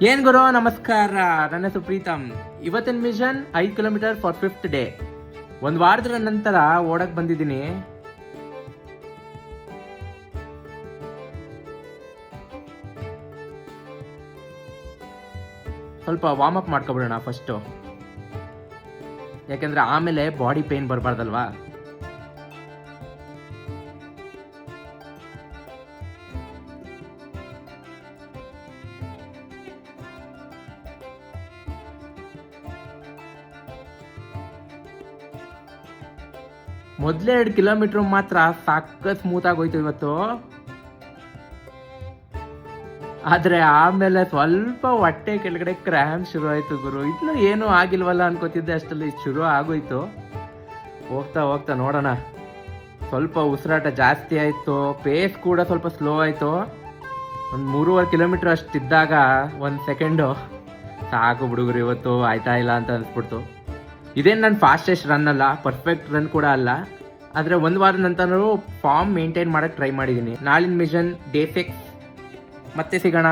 ಏನ್ ಗುರು ನಮಸ್ಕಾರ. ನನ್ನ ಹೆಸರು ಪ್ರೀತಮ್. ಇವತ್ತಿನ mission 5 kilometre for 5th day. ಒಂದು ವಾರದ ನಂತರ ಓಡಕ್ ಬಂದಿದ್ದೀನಿ. ಸ್ವಲ್ಪ ವಾರ್ಮ್ ಅಪ್ ಮಾಡ್ಕೊಬಿಡೋಣ ಫಸ್ಟು, ಯಾಕೆಂದ್ರೆ ಆಮೇಲೆ ಬಾಡಿ ಪೇನ್ ಬರಬಾರ್ದಲ್ವಾ. ಮೊದಲೇ 2 ಕಿಲೋಮೀಟರ್ ಮಾತ್ರ ಸಾಕ ಸ್ಮೂತ್ ಆಗೋಯ್ತು ಇವತ್ತು. ಆದ್ರೆ ಆಮೇಲೆ ಸ್ವಲ್ಪ ಹೊಟ್ಟೆ ಕೆಳಗಡೆ ಕ್ರ್ಯಾಮ್ ಶುರು ಆಯ್ತು ಗುರು. ಇನ್ನು ಏನು ಆಗಿಲ್ವಲ್ಲ ಅನ್ಕೋತಿದ್ದೆ, ಅಷ್ಟಲ್ಲಿ ಶುರು ಆಗೋಯ್ತು. ಹೋಗ್ತಾ ಹೋಗ್ತಾ ನೋಡೋಣ. ಸ್ವಲ್ಪ ಉಸಿರಾಟ ಜಾಸ್ತಿ ಆಯ್ತು, ಪೇಸ್ ಕೂಡ ಸ್ವಲ್ಪ ಸ್ಲೋ ಆಯ್ತು. ಒಂದು 3.5 ಕಿಲೋಮೀಟರ್ ಅಷ್ಟಿದ್ದಾಗ 1 ಸೆಕೆಂಡು ಸಾಕು ಹುಡುಗರು, ಇವತ್ತು ಆಯ್ತಾ ಇಲ್ಲ ಅಂತ ಅನ್ಸ್ಬಿಡ್ತು. ಇದೇನು ನನ್ನ ಫಾಸ್ಟೆಸ್ಟ್ ರನ್ ಅಲ್ಲ, ಪರ್ಫೆಕ್ಟ್ ರನ್ ಕೂಡ ಅಲ್ಲ. ಆದರೆ ಒಂದು ವಾರದ ನಂತರ ಫಾರ್ಮ್ ಮೇಂಟೈನ್ ಮಾಡೋಕ್ಕೆ ಟ್ರೈ ಮಾಡಿದ್ದೀನಿ. ನಾಳಿನ ಮಿಷನ್ ಡೇ 6 ಮತ್ತೆ ಸಿಗೋಣ.